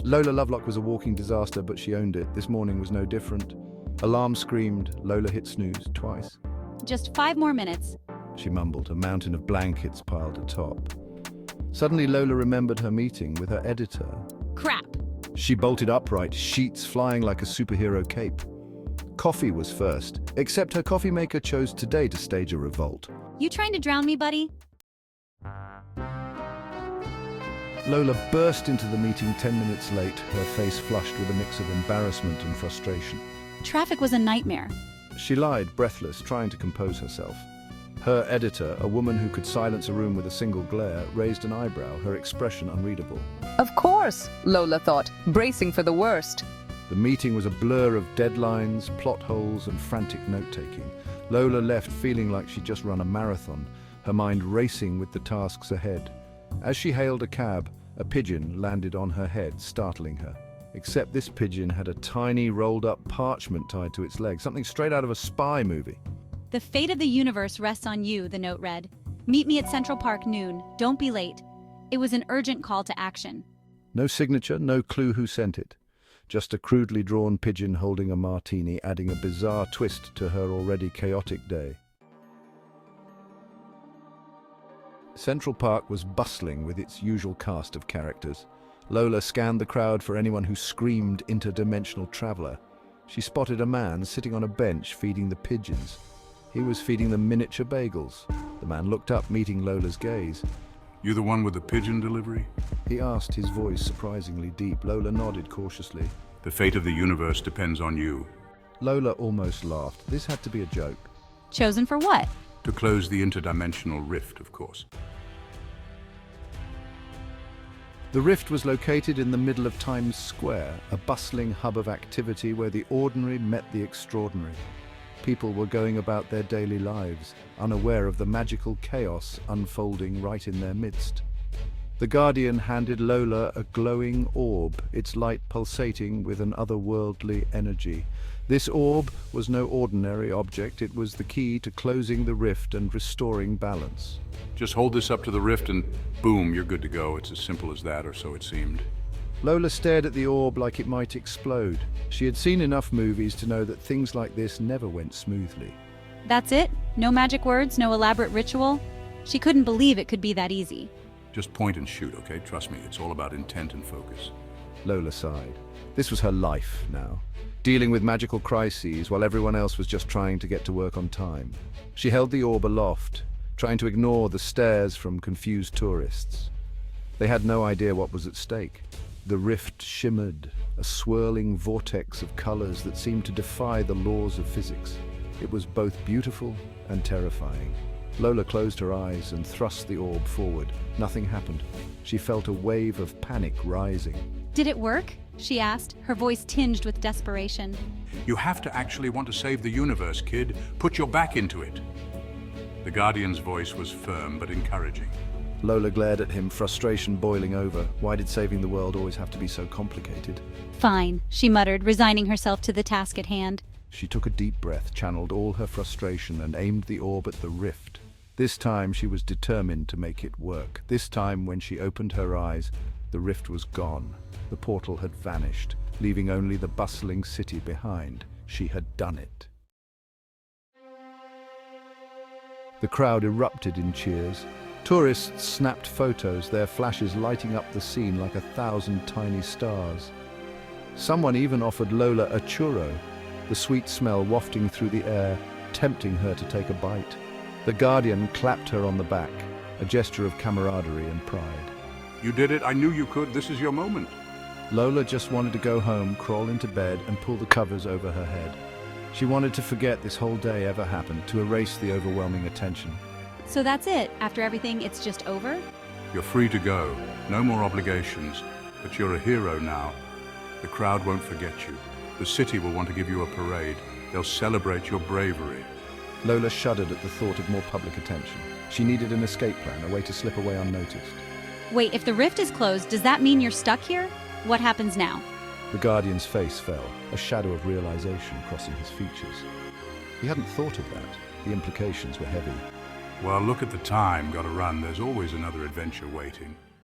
Lola Lovelock was a walking disaster, but she owned it. This morning was no different. Alarm screamed. Lola hit snooze twice. Just 5 more minutes. She mumbled, a mountain of blankets piled atop. Suddenly, Lola remembered her meeting with her editor. Crap. She bolted upright, sheets flying like a superhero cape. Coffee was first, except her coffee maker chose today to stage a revolt. You trying to drown me, buddy? Lola burst into the meeting 10 minutes late, her face flushed with a mix of embarrassment and frustration. Traffic was a nightmare. She lied, breathless, trying to compose herself. Her editor, a woman who could silence a room with a single glare, raised an eyebrow, her expression unreadable. Of course, Lola thought, bracing for the worst. The meeting was a blur of deadlines, plot holes, and frantic note-taking. Lola left feeling like she'd just run a marathon, her mind racing with the tasks ahead. As she hailed a cab, a pigeon landed on her head, startling her. Except this pigeon had a tiny, rolled-up parchment tied to its leg, something straight out of a spy movie. The fate of the universe rests on you, the note read. Meet me at Central Park noon. Don't be late. It was an urgent call to action. No signature, no clue who sent it. Just a crudely drawn pigeon holding a martini, adding a bizarre twist to her already chaotic day. Central Park was bustling with its usual cast of characters. Lola scanned the crowd for anyone who screamed interdimensional traveler. She spotted a man sitting on a bench feeding the pigeons. He was feeding them miniature bagels. The man looked up, meeting Lola's gaze. You the one with the pigeon delivery? He asked, his voice surprisingly deep. Lola nodded cautiously. The fate of the universe depends on you. Lola almost laughed. This had to be a joke. Chosen for what? To close the interdimensional rift, of course. The rift was located in the middle of Times Square, a bustling hub of activity where the ordinary met the extraordinary. People were going about their daily lives, unaware of the magical chaos unfolding right in their midst. The Guardian handed Lola a glowing orb, its light pulsating with an otherworldly energy. This orb was no ordinary object, it was the key to closing the rift and restoring balance. Just hold this up to the rift and boom, you're good to go. It's as simple as that, or so it seemed. Lola stared at the orb like it might explode. She had seen enough movies to know that things like this never went smoothly. That's it? No magic words, no elaborate ritual? She couldn't believe it could be that easy. Just point and shoot, okay? Trust me, it's all about intent and focus. Lola sighed. This was her life now, dealing with magical crises while everyone else was just trying to get to work on time. She held the orb aloft, trying to ignore the stares from confused tourists. They had no idea what was at stake. The rift shimmered, a swirling vortex of colors that seemed to defy the laws of physics. It was both beautiful and terrifying. Lola closed her eyes and thrust the orb forward. Nothing happened. She felt a wave of panic rising. Did it work? She asked, her voice tinged with desperation. You have to actually want to save the universe, kid. Put your back into it. The Guardian's voice was firm but encouraging. Lola glared at him, frustration boiling over. Why did saving the world always have to be so complicated? Fine, she muttered, resigning herself to the task at hand. She took a deep breath, channeled all her frustration, and aimed the orb at the rift. This time she was determined to make it work. This time, when she opened her eyes, the rift was gone. The portal had vanished, leaving only the bustling city behind. She had done it. The crowd erupted in cheers. Tourists snapped photos, their flashes lighting up the scene like 1,000 tiny stars. Someone even offered Lola a churro, the sweet smell wafting through the air, tempting her to take a bite. The Guardian clapped her on the back, a gesture of camaraderie and pride. You did it. I knew you could. This is your moment. Lola just wanted to go home, crawl into bed, and pull the covers over her head. She wanted to forget this whole day ever happened, to erase the overwhelming attention. So that's it? After everything, it's just over? You're free to go. No more obligations. But you're a hero now. The crowd won't forget you. The city will want to give you a parade. They'll celebrate your bravery. Lola shuddered at the thought of more public attention. She needed an escape plan, a way to slip away unnoticed. Wait, if the rift is closed, does that mean you're stuck here? What happens now? The Guardian's face fell, a shadow of realization crossing his features. He hadn't thought of that. The implications were heavy. Well, look at the time. Gotta run. There's always another adventure waiting.